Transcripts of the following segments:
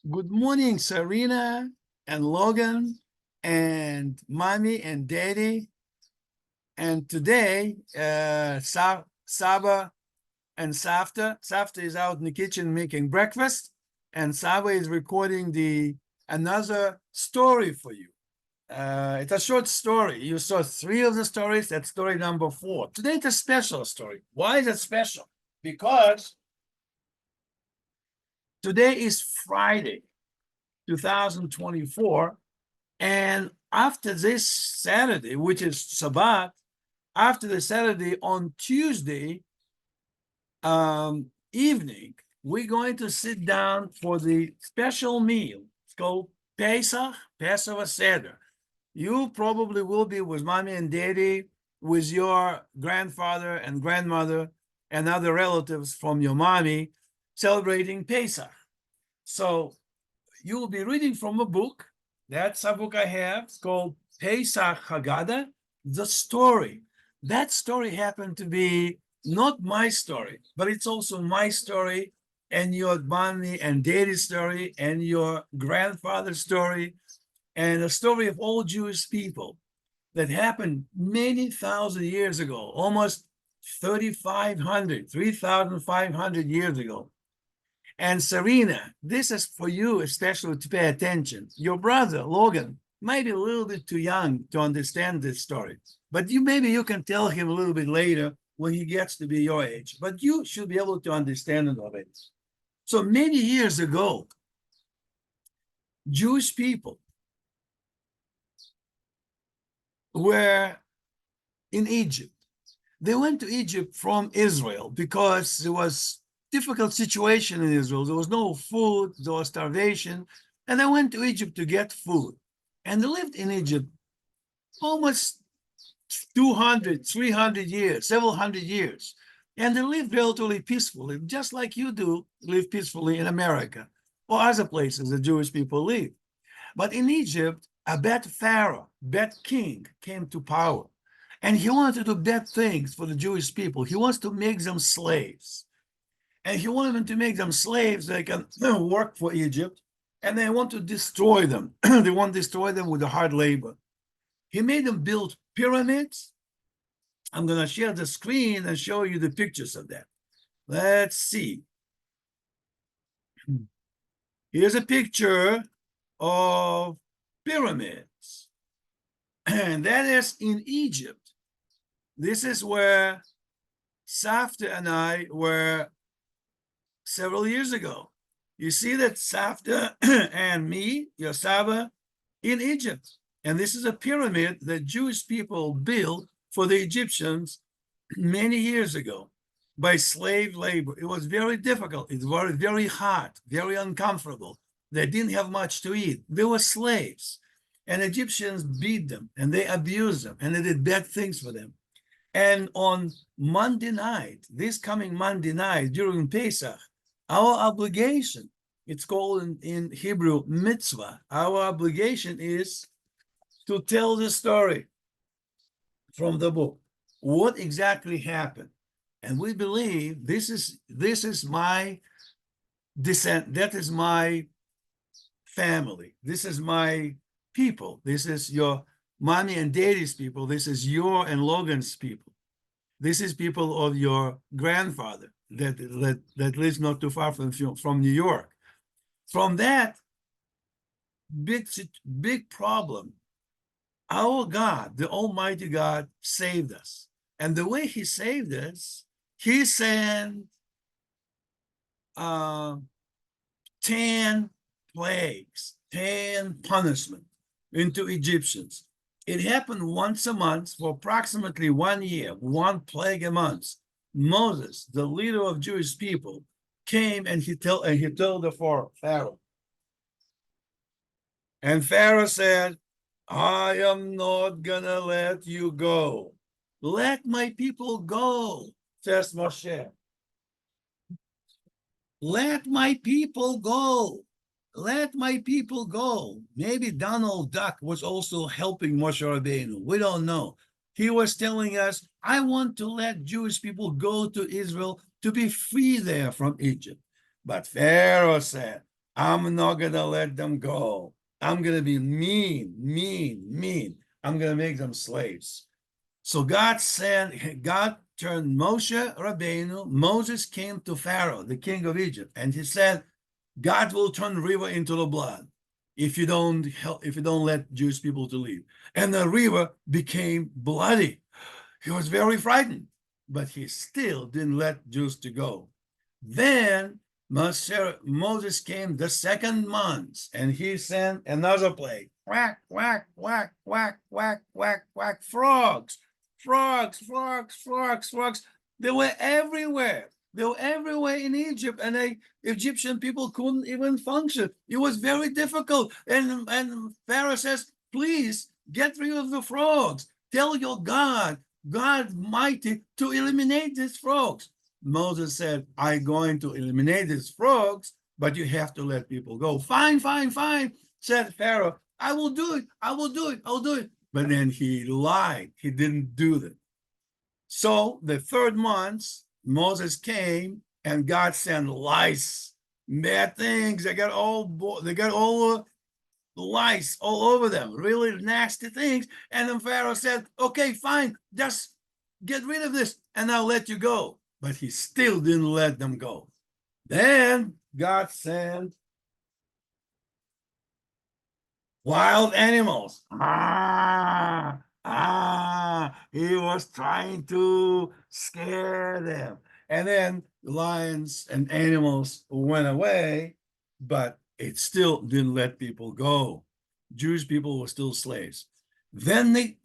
Good morning, Serena and Logan, and mommy and daddy. And today, Saba and Safta. Safta is out in the kitchen making breakfast, and Saba is recording the another story for you. It's a short story. You saw three of the stories. That's story number 4. Today, it's a special story. Why is it special? Because today is Friday, 2024. And after this Saturday, which is Shabbat, after the Saturday on Tuesday evening, we're going to sit down for the special meal. It's called Pesah, Passover Seder. You probably will be with mommy and daddy, with your grandfather and grandmother and other relatives from your mommy celebrating Pesach. So you will be reading from a book. That's a book I have. It's called Pesach Haggadah, the story. That story happened to be not my story, but it's also my story and your mommy and daddy's story and your grandfather's story and the story of all Jewish people that happened many thousand years ago, almost 3,500 years ago. And Serena, this is for you especially to pay attention. Your brother, Logan, might be a little bit too young to understand this story, but maybe you can tell him a little bit later when he gets to be your age, but you should be able to understand it already. So many years ago, Jewish people were in Egypt. They went to Egypt from Israel because there was difficult situation in Israel. There was no food, there was starvation, and they went to Egypt to get food. And they lived in Egypt almost 200, 300 years, several hundred years. And they lived relatively peacefully, just like you do live peacefully in America or other places the Jewish people live. But in Egypt, a bad pharaoh, bad king came to power. And he wanted to do bad things for the Jewish people. He wants to make them slaves. And he wanted them to make them slaves. They can work for Egypt. And they want to destroy them. They want to destroy them with the hard labor. He made them build pyramids. I'm going to share the screen and show you the pictures of that. Let's see. Here's a picture of pyramids. And that is in Egypt. This is where Safta and I were several years ago. You see that Safta and me, your saba, in Egypt. And this is a pyramid that Jewish people built for the Egyptians many years ago by slave labor. It was very difficult. It was very hot, very uncomfortable. They didn't have much to eat. They were slaves. And Egyptians beat them and they abused them and they did bad things for them. And on Monday night, this coming Monday night during Pesach, our obligation, it's called in Hebrew mitzvah, our obligation is to tell the story from the book. What exactly happened? And we believe this is my descent, that is my family, this is my people, this is your mommy and daddy's people, this is your and Logan's people, this is people of your grandfather that lives not too far from New York. From that big problem, our God, the Almighty God, saved us. And the way he saved us, he sent 10 plagues, 10 punishment into Egyptians. It happened once a month for approximately 1 year, one plague a month. Moses, the leader of Jewish people, came and he told the Pharaoh. And Pharaoh said, I am not gonna let you go. Let my people go, says Moshe. Let my people go. Let my people go. Maybe Donald Duck was also helping Moshe Rabbeinu. We don't know. He was telling us, I want to let Jewish people go to Israel to be free there from Egypt. But Pharaoh said, I'm not going to let them go. I'm going to be mean, mean, mean. I'm going to make them slaves. So God turned Moshe Rabbeinu. Moses came to Pharaoh, the king of Egypt, and he said, God will turn the river into the blood if you don't let Jewish people to leave. And the river became bloody. He was very frightened, but he still didn't let Jews to go. Then Moses came the second month, and he sent another plague. Quack, quack, quack, quack, quack, quack, quack. Frogs, frogs, frogs, frogs, frogs. They were everywhere. They were everywhere in Egypt, and the Egyptian people couldn't even function. It was very difficult. And Pharaoh says, please get rid of the frogs. Tell your God mighty, to eliminate these frogs. Moses said, I'm going to eliminate these frogs, but you have to let people go. Fine, fine, fine, said Pharaoh. I will do it. I will do it. I'll do it. But then he lied. He didn't do that. So the third month, Moses came and God sent lice, bad things. They got all lice all over them, really nasty things. And then Pharaoh said, okay, fine, just get rid of this and I'll let you go. But he still didn't let them go. Then God sent wild animals. He was trying to scare them. And then lions and animals went away, but it still didn't let people go. Jewish people were still slaves. Then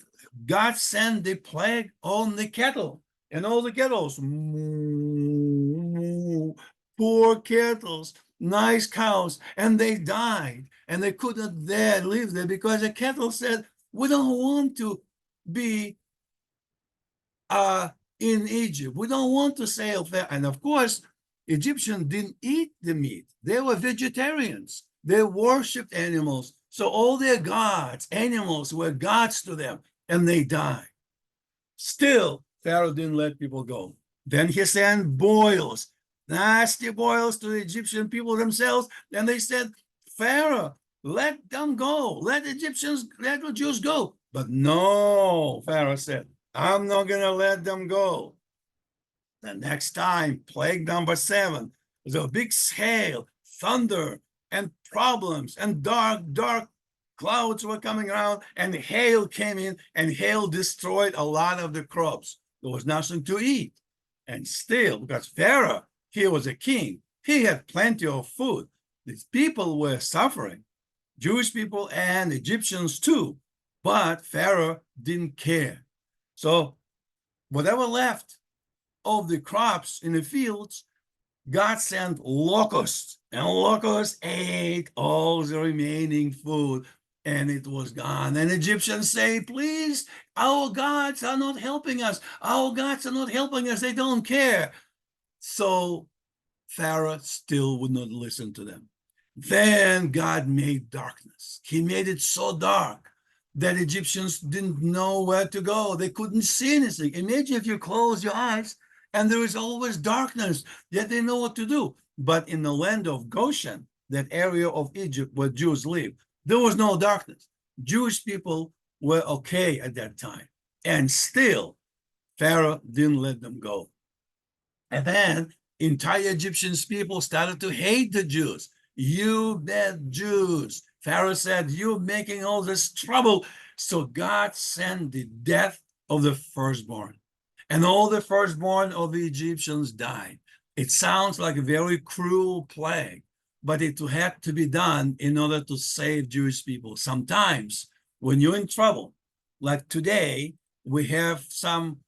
God sent the plague on the cattle, and all the kettles, poor kettles, nice cows, and they died, and they couldn't there live there because the cattle said, we don't want to be in Egypt. We don't want to sail there. And of course, Egyptians didn't eat the meat. They were vegetarians. They worshipped animals. So all their gods, animals, were gods to them, and they died. Still, Pharaoh didn't let people go. Then he sent boils, nasty boils to the Egyptian people themselves. And they said, Pharaoh, let them go. Let the Jews go. But no, Pharaoh said, I'm not going to let them go. The next time, plague number 7, was a big hail, thunder, and problems, and dark clouds were coming around, and hail came in, and hail destroyed a lot of the crops. There was nothing to eat. And still, because Pharaoh, he was a king, he had plenty of food. These people were suffering, Jewish people and Egyptians too, but Pharaoh didn't care. So whatever left of the crops in the fields, God sent locusts, and locusts ate all the remaining food, and it was gone. And Egyptians say, please, our gods are not helping us. Our gods are not helping us. They don't care. So Pharaoh still would not listen to them. Then God made darkness. He made it so dark that Egyptians didn't know where to go. They couldn't see anything. Imagine if you close your eyes and there is always darkness, yet they know what to do. But in the land of Goshen, that area of Egypt where Jews live, there was no darkness. Jewish people were okay at that time. And still, Pharaoh didn't let them go. And then entire Egyptian people started to hate the Jews. You bad Jews. Pharaoh said, you're making all this trouble. So God sent the death of the firstborn. And all the firstborn of the Egyptians died. It sounds like a very cruel plague, but it had to be done in order to save Jewish people. Sometimes when you're in trouble, like today, we have some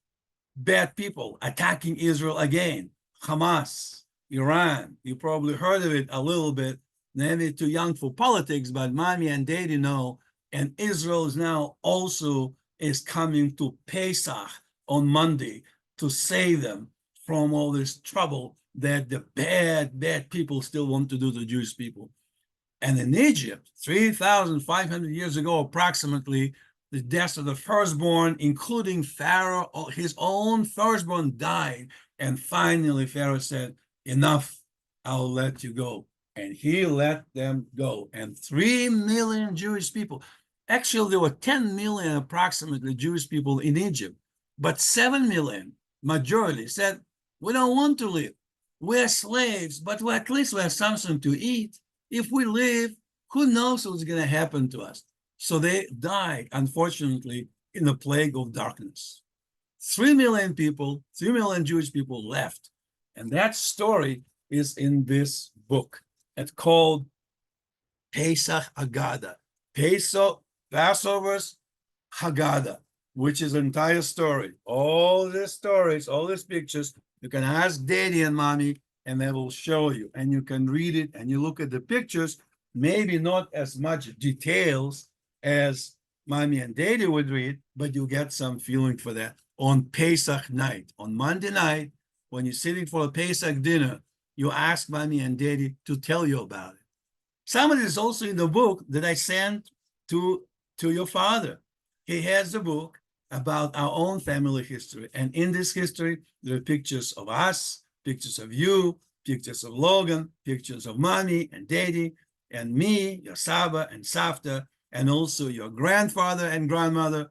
bad people attacking Israel again. Hamas, Iran, you probably heard of it a little bit, maybe too young for politics, but mommy and daddy know. And Israel is now also is coming to Pesah on Monday to save them from all this trouble that the bad people still want to do to Jewish people. And in Egypt, 3,500 years ago, approximately, the deaths of the firstborn, including Pharaoh, his own firstborn died. And finally, Pharaoh said, enough, I'll let you go. And he let them go. And 3 million Jewish people. Actually, there were 10 million approximately Jewish people in Egypt, but 7 million, majority, said, we don't want to leave. We're slaves, but at least we have something to eat. If we leave, who knows what's going to happen to us? So they died, unfortunately, in the plague of darkness. 3 million people, 3 million Jewish people left. And that story is in this book. It's called Pesach Haggadah. Pesach, Passover's Haggadah, which is an entire story. All these stories, all these pictures, you can ask daddy and mommy, and they will show you. And you can read it and you look at the pictures, maybe not as much details as mommy and daddy would read, but you get some feeling for that on Pesach night. On Monday night, when you're sitting for a Pesach dinner, you ask mommy and daddy to tell you about it. Some of it is also in the book that I sent to your father. He has the book about our own family history. And in this history, there are pictures of us, pictures of you, pictures of Logan, pictures of mommy and daddy, and me, your saba and savta, and also your grandfather and grandmother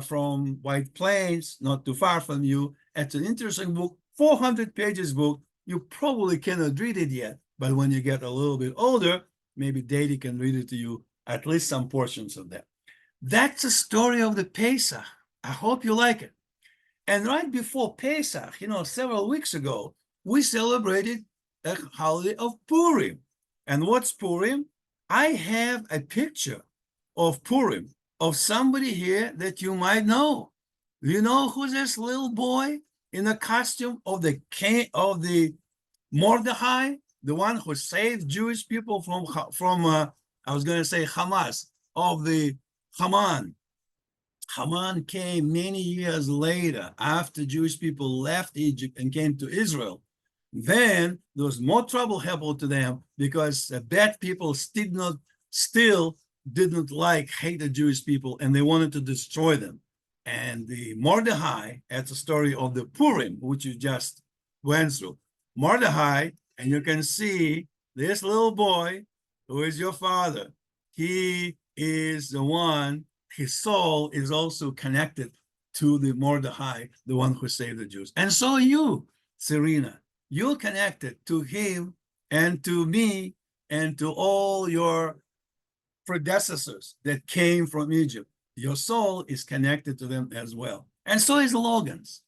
from White Plains, not too far from you. It's an interesting book, 400 pages book. You probably cannot read it yet, but when you get a little bit older, maybe daddy can read it to you, at least some portions of that. That's the story of the Pesach. I hope you like it. And right before Pesach, several weeks ago, we celebrated the holiday of Purim. And what's Purim? I have a picture of Purim of somebody here that you might know. Do you know who's this little boy in the costume of the king of the Mordechai, the one who saved Jewish people from I was going to say Hamas, of the Haman. Haman came many years later after Jewish people left Egypt and came to Israel. Then there was more trouble happened to them because the bad people still didn't hate the Jewish people, and they wanted to destroy them. And the Mordechai, that's a story of the Purim, which you just went through. Mordechai, and you can see this little boy who is your father. He is the one, his soul is also connected to the Mordechai, the one who saved the Jews. And so you, Serena, you're connected to him and to me and to all your predecessors that came from Egypt. Your soul is connected to them as well. And so is Logan's.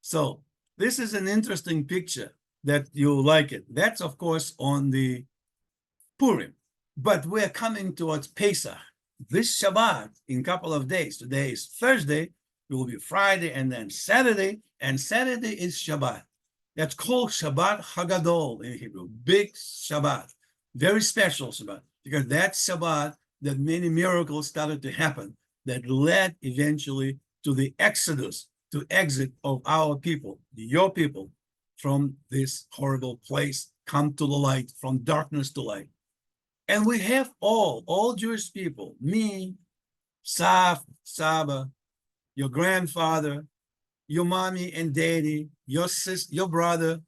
So this is an interesting picture that you like it. That's, of course, on the Purim. But we're coming towards Pesach. This Shabbat, in a couple of days, today is Thursday, it will be Friday and then Saturday, and Saturday is Shabbat. That's called Shabbat Hagadol in Hebrew, big Shabbat, very special Shabbat, because that's Shabbat that many miracles started to happen that led eventually to the exodus, to exit of our people, your people, from this horrible place, come to the light, from darkness to light. And we have all Jewish people, me, Saba, your grandfather, your mommy and daddy, your sister, your brother,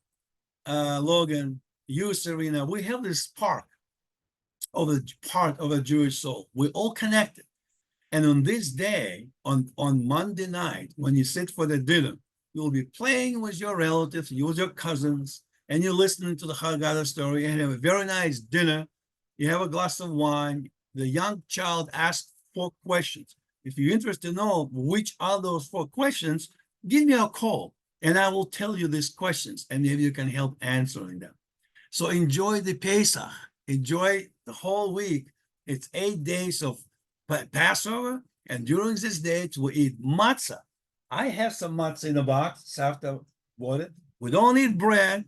Logan, you, Serena. We have this part of a Jewish soul. We're all connected. And on this day, on Monday night, when you sit for the dinner, you'll be playing with your relatives, you with your cousins, and you're listening to the Haggadah story, and have a very nice dinner. You have a glass of wine. The young child asks 4 questions. If you're interested to know which are those 4 questions, give me a call, and I will tell you these questions, and maybe you can help answering them. So enjoy the Pesach. Enjoy the whole week. It's 8 days of Passover, and during this day, we eat matzah. I have some matzah in the box after bought it. We don't eat bread.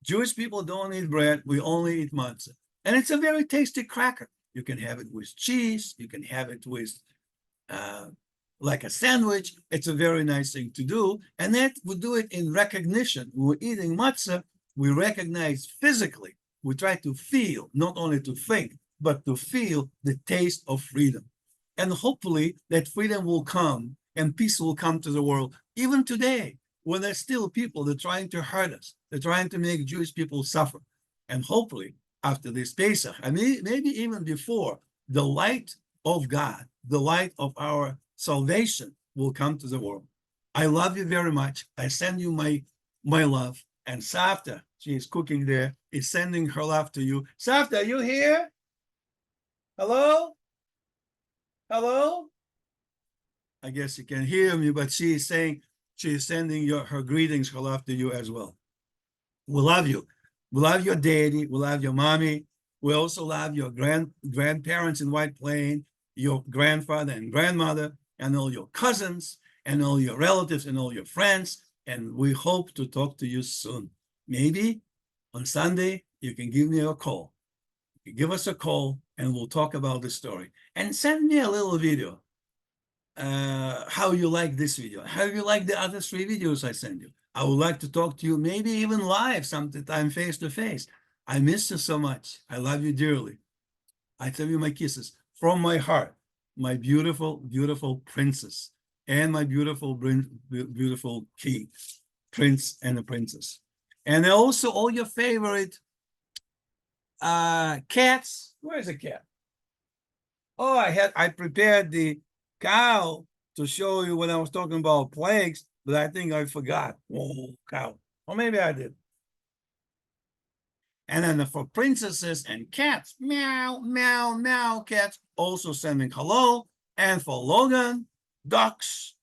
Jewish people don't eat bread. We only eat matzah. And it's a very tasty cracker. You can have it with cheese. You can have it with like a sandwich. It's a very nice thing to do. And that we do it in recognition. When we're eating matzah, we recognize physically. We try to feel, not only to think, but to feel the taste of freedom. And hopefully that freedom will come and peace will come to the world. Even today, when there's still people that are trying to hurt us, they're trying to make Jewish people suffer. And hopefully, after this Pesach, I mean, maybe even before, the light of God, the light of our salvation will come to the world. I love you very much. I send you my love. And Savta, she is cooking there, is sending her love to you. Savta, are you here? Hello? Hello? I guess you can hear me, but she is saying she is sending her greetings, her love to you as well. We love you. We love your daddy. We love your mommy. We also love your grandparents in White Plain, your grandfather and grandmother, and all your cousins, and all your relatives, and all your friends. And we hope to talk to you soon. Maybe on Sunday, you can give me a call. You give us a call, and we'll talk about the story. And send me a little video. How you like this video, how you like the other 3 videos I send you. I would like to talk to you, maybe even live sometime face to face. I miss you so much. I love you dearly. I tell you my kisses from my heart, my beautiful, beautiful princess, and my beautiful, beautiful king, prince and a princess. And also all your favorite cats. Where's the cat? Oh, I prepared the cow to show you when I was talking about plagues, but I think I forgot. Oh, cow. Or maybe I did. And then for princesses and cats, meow, meow, meow, cats, also sending hello. And for Logan, ducks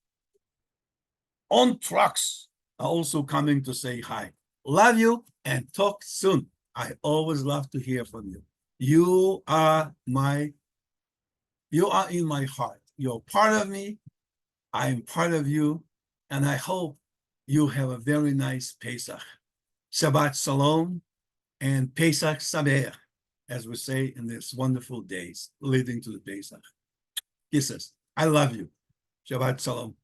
on trucks are also coming to say hi. Love you and talk soon. I always love to hear from you. You are in my heart. You're part of me. I'm part of you. And I hope you have a very nice Pesach. Shabbat Shalom and Pesach Sameach, as we say in these wonderful days leading to the Pesach. Kisses. I love you. Shabbat Shalom.